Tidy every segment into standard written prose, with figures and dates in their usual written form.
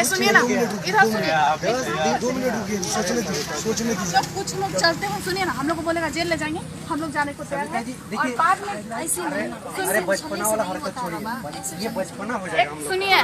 सुनिए ना, इधर सुनिए, 2 मिनट रुकिए, सोचने दीजिए। जब कुछ लोग चलते हैं, सुनिए ना, हम लोग को बोलेगा जेल ले जाएंगे, हम लोग जाने को तैयार हैं और बाद में ऐसे नहीं। अरे बचपना वाला हरकत छोड़िए, ये बचपना हो जाएगा हम लोग। सुनिए,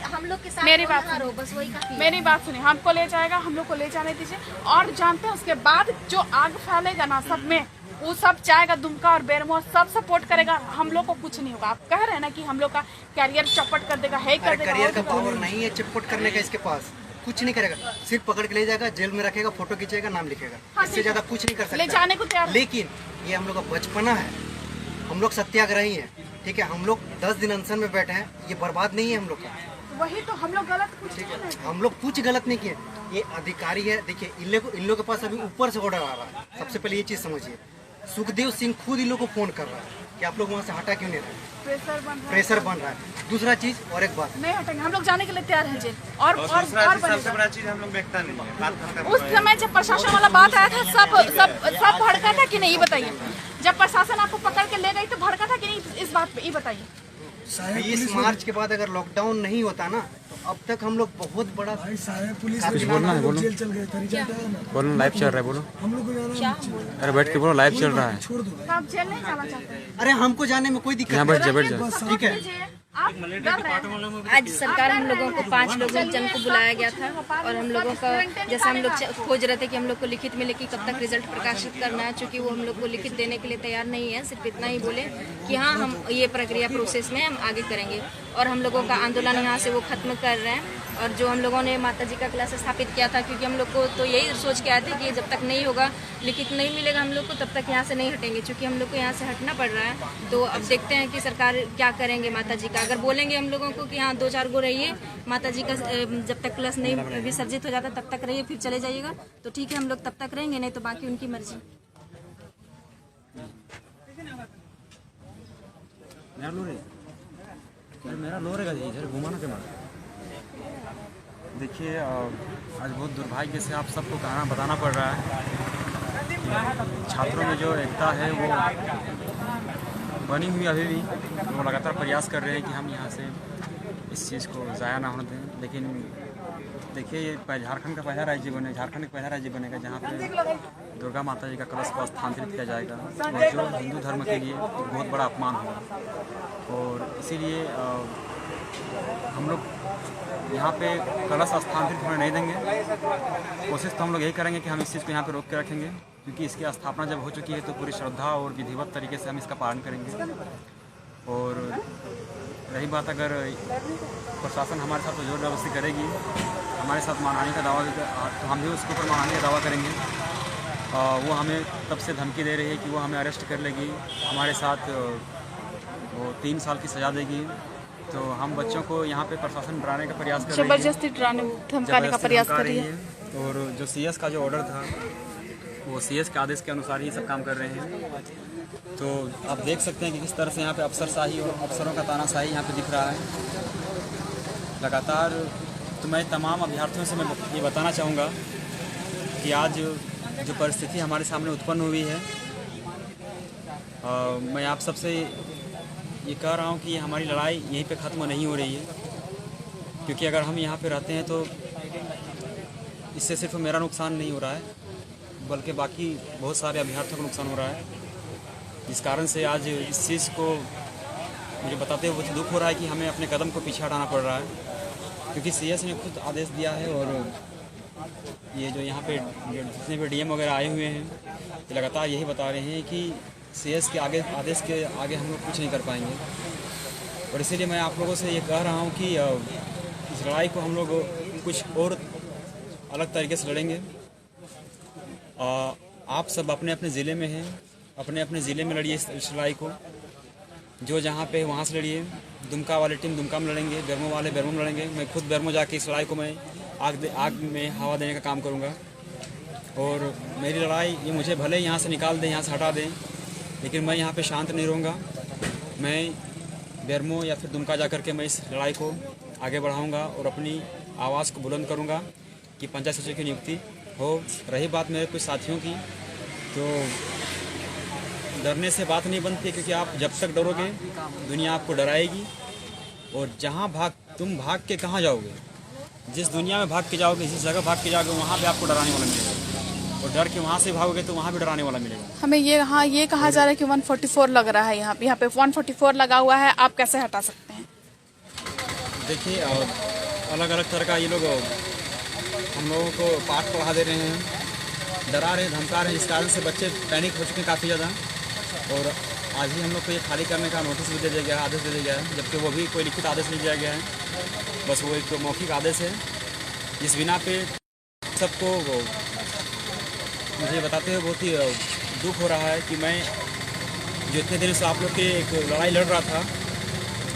हम लोग के साथ मेरी बात करो, बस वही काफी है। मेरी बात सुनिए, हमको ले जाएगा, हम लोग को ले जाने दीजिए। और जानते हैं उसके बाद जो आग फैलेगा ना सब में, वो सब चाहेगा, दुमका और बेरमो सब सपोर्ट करेगा, हम लोग को कुछ नहीं होगा। आप कह रहे हैं ना कि हम लोग का कैरियर चौपट कर देगा, है कर देगा। करियर का पावर नहीं है चपट करने का, इसके पास कुछ नहीं करेगा, सिर्फ पकड़ के ले जाएगा, जेल में रखेगा, फोटो खींचेगा, नाम लिखेगा, इससे ज्यादा कुछ नहीं कर सकता। ले जाने को तैयार। लेकिन ये हम लोग का बचपना है, हम लोग सत्याग्रही हैं, ठीक है, हम लोग 10 दिन अनशन में बैठे हैं, ये बर्बाद नहीं है हम लोग का। वही तो हम लोग गलत कुछ नहीं है। हम लोग कुछ गलत नहीं किए, ये अधिकारी है। देखिए इन लोग के पास अभी ऊपर से ऑर्डर आ रहा है, सबसे पहले ये चीज समझिए। सुखदेव सिंह खुद इन लोग को फोन कर रहा है कि आप लोग वहाँ से हटा क्यों नहीं रहे, प्रेशर बन रहा है। दूसरा चीज और एक बात, नहीं हटेंगे, हम लोग जाने के लिए तैयार हैं जेल। और सबसे बड़ा चीज हम लोग देखता नहीं है, बात खत्म। उस समय जब प्रशासन वाला बात आया था, सब भड़का था कि नहीं, ये बताइए। जब प्रशासन आपको पकड़ के ले गई तो भड़का था कि नहीं इस बात पे, ये बताइए। 20 मार्च के बाद अगर लॉकडाउन नहीं होता ना, तो अब तक हम लोग बहुत बड़ा पुलिस कुछ बोलना है, बोलो। जेल चल गए थे, रिजल्ट आया ना। बोलो, लाइव चल रहा है, बोलो। हम लोग को जाना अरे बैठ के बोलो, लाइव चल रहा है। छोड़ दो। आप जेल नहीं जाना चाहते हैं? अरे हमको जाने में कोई दिक्कत यहाँ नहीं। बैठ जा, बैठ जा। ठीक है, आप डर रहे हैं। आज सरकार हम लोगों को 5 लोगों जन को बुलाया गया था और हम लोगों का जैसे हम लोग खोज रहे थे कि हम लोग को लिखित मिले कि कब तक रिजल्ट प्रकाशित करना है, चूँकि वो हम लोग को लिखित देने के लिए तैयार नहीं है। सिर्फ इतना ही बोले कि हाँ हम ये प्रक्रिया प्रोसेस में हम आगे करेंगे और हम लोगों का आंदोलन यहाँ से वो खत्म कर रहे हैं। और जो हम लोगों ने माता जी का क्लास स्थापित किया था, क्योंकि हम लोग को तो यही सोच के आए थे कि जब तक नहीं होगा, लिखित नहीं मिलेगा हम लोग को, तब तक यहाँ से नहीं हटेंगे। चूँकि हम लोग को यहाँ से हटना पड़ रहा है, तो अब देखते हैं कि सरकार क्या करेंगे। माता जी का अगर बोलेंगे हम लोगों को कि हाँ 2-4 गो रहिए, माता जी का जब तक क्लास नहीं विसर्जित हो जाता तब तक रहिए, फिर चले जाइएगा, तो ठीक है हम लोग तब तक रहेंगे, नहीं तो बाकी उनकी मर्जी। मेरा लो रहेगा जी, घुमाना के मार। देखिए आज बहुत दुर्भाग्य से आप सबको बताना पड़ रहा है कि छात्रों में जो एकता है वो बनी हुई अभी भी, वो लगातार प्रयास कर रहे हैं कि हम यहाँ से इस चीज़ को ज़ाया ना होने दें। लेकिन देखिए ये झारखंड का पहला राज्य बनेगा जहाँ पे दुर्गा माता जी का कलश को स्थानांतरित किया जाएगा, और जो हिंदू धर्म के लिए बहुत बड़ा अपमान होगा। और इसीलिए हम लोग यहाँ पे कलश स्थानांतरित होने नहीं देंगे। कोशिश तो हम लोग यही करेंगे कि हम इस चीज़ को यहाँ पे रोक के रखेंगे, क्योंकि इसकी स्थापना जब हो चुकी है तो पूरी श्रद्धा और विधिवत तरीके से हम इसका पालन करेंगे। और रही बात अगर प्रशासन हमारे साथ जोर जबरदस्ती करेगी, हमारे साथ मानहानि का दावा, तो हम भी उसके ऊपर मानहानि का दावा करेंगे। वो हमें तब से धमकी दे रही है कि वो हमें अरेस्ट कर लेगी, हमारे साथ वो 3 साल की सज़ा देगी। तो हम बच्चों को यहाँ पे प्रशासन डराने का प्रयास कर रही है, जबरदस्ती डराने धमकाने का प्रयास कर रही है। और जो CS का जो ऑर्डर था, वो CS के आदेश के अनुसार ही सब काम कर रहे हैं। तो आप देख सकते हैं कि किस तरह से यहाँ पे अफसरशाही और अफसरों का तानाशाही यहाँ पे दिख रहा है लगातार। तो मैं तमाम अभ्यर्थियों से मैं ये बताना चाहूँगा कि आज जो परिस्थिति हमारे सामने उत्पन्न हुई है, मैं आप सबसे ये कह रहा हूँ कि हमारी लड़ाई यहीं पे ख़त्म नहीं हो रही है, क्योंकि अगर हम यहाँ पे रहते हैं तो इससे सिर्फ मेरा नुकसान नहीं हो रहा है, बल्कि बाकी बहुत सारे अभ्यर्थियों को नुकसान हो रहा है। जिस कारण से आज इस चीज़ को मुझे बताते हुए दुख हो रहा है कि हमें अपने कदम को पीछे हटाना पड़ रहा है, क्योंकि CS ने खुद आदेश दिया है। और ये जो यहाँ पे जितने भी DM वगैरह आए हुए हैं, ये लगातार यही बता रहे हैं कि CS के आदेश के आगे हम लोग कुछ नहीं कर पाएंगे। और इसीलिए मैं आप लोगों से ये कह रहा हूँ कि इस लड़ाई को हम लोग कुछ और अलग तरीके से लड़ेंगे। आप सब अपने अपने ज़िले में हैं, अपने अपने ज़िले में लड़िए इस लड़ाई को। जो जहाँ पे वहाँ से लड़िए। दुमका वाले टीम दुमका में लड़ेंगे, बेरमो वाले बेरमो में लड़ेंगे। मैं खुद बेरमो जाके इस लड़ाई को मैं आग में हवा देने का काम करूँगा। और मेरी लड़ाई ये मुझे भले यहाँ से निकाल दें, यहाँ से हटा दें, लेकिन मैं यहाँ पे शांत नहीं रहूँगा। मैं बेरमो या फिर दुमका जा कर के मैं इस लड़ाई को आगे बढ़ाऊँगा और अपनी आवाज़ को बुलंद करूँगा कि पंचायत सचिव की नियुक्ति हो। रही बात मेरे कुछ साथियों की, तो डरने से बात नहीं बनती, क्योंकि आप जब तक डरोगे दुनिया आपको डराएगी। और जहाँ तुम भाग के कहाँ जाओगे, जिस दुनिया में भाग के जाओगे, जिस जगह भाग के जाओगे, वहाँ पे आपको डराने वाला मिलेगा, और डर के वहाँ से भागोगे तो वहाँ भी डराने वाला मिलेगा। हमें ये कहा जा रहा है कि 144 लग रहा है, यहाँ पे 144 लगा हुआ है, आप कैसे हटा सकते हैं? देखिए, और अलग अलग तरह का ये लोग हम लोगों को पाठ पढ़ा दे रहे हैं, डरा रहे हैं, धमका रहे हैं, जिस कारण से बच्चे पैनिक हो चुके हैं काफ़ी ज़्यादा। और आज ही हम लोग को ये खाली करने का नोटिस भी दे दिया गया है, आदेश दे दिया गया है, जबकि वो भी कोई लिखित आदेश नहीं दिया गया है, बस वो एक मौखिक आदेश है। इस बिना पे सबको मुझे बताते हुए बहुत ही दुख हो रहा है कि मैं जो इतने दिन से आप लोग के एक लड़ाई लड़ रहा था,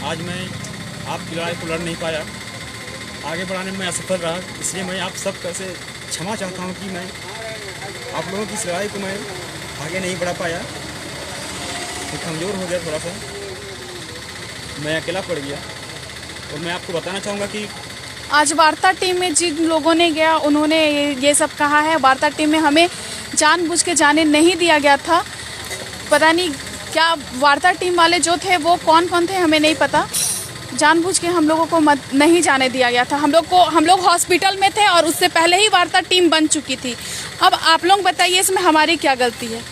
आज मैं आपकी लड़ाई को लड़ नहीं पाया, आगे बढ़ाने में असफल रहा। इसलिए मैं आप सब से क्षमा चाहता हूँ कि मैं आप लोगों की इस लड़ाई को मैं आगे नहीं बढ़ा पाया, तो कमज़ोर हो गया थोड़ा सा, मैं अकेला पड़ गया। और मैं आपको बताना चाहूँगा कि आज वार्ता टीम में जिन लोगों ने गया उन्होंने ये सब कहा है। वार्ता टीम में हमें जानबूझ के जाने नहीं दिया गया था, पता नहीं क्या वार्ता टीम वाले जो थे वो कौन कौन थे हमें नहीं पता, जानबूझ के हम लोगों को नहीं जाने दिया गया था। हम लोग हॉस्पिटल में थे और उससे पहले ही वार्ता टीम बन चुकी थी। अब आप लोग बताइए इसमें हमारी क्या गलती है?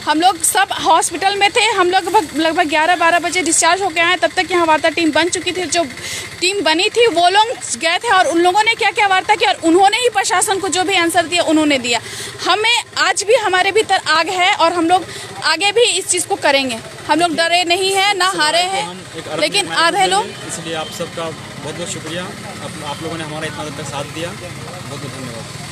हम लोग सब हॉस्पिटल में थे, हम लोग लगभग 11-12 बजे डिस्चार्ज होकर आए, तब तक यहाँ वार्ता टीम बन चुकी थी। जो टीम बनी थी वो लोग गए थे और उन लोगों ने क्या क्या वार्ता की और उन्होंने ही प्रशासन को जो भी आंसर दिया उन्होंने दिया। हमें आज भी हमारे भीतर आग है और हम लोग आगे भी इस चीज़ को करेंगे। हम लोग डरे नहीं हैं, ना हारे हैं, लेकिन आधे लोग। इसलिए आप सबका बहुत बहुत शुक्रिया, आप लोगों ने हमारा इतना देर तक साथ दिया, बहुत बहुत धन्यवाद।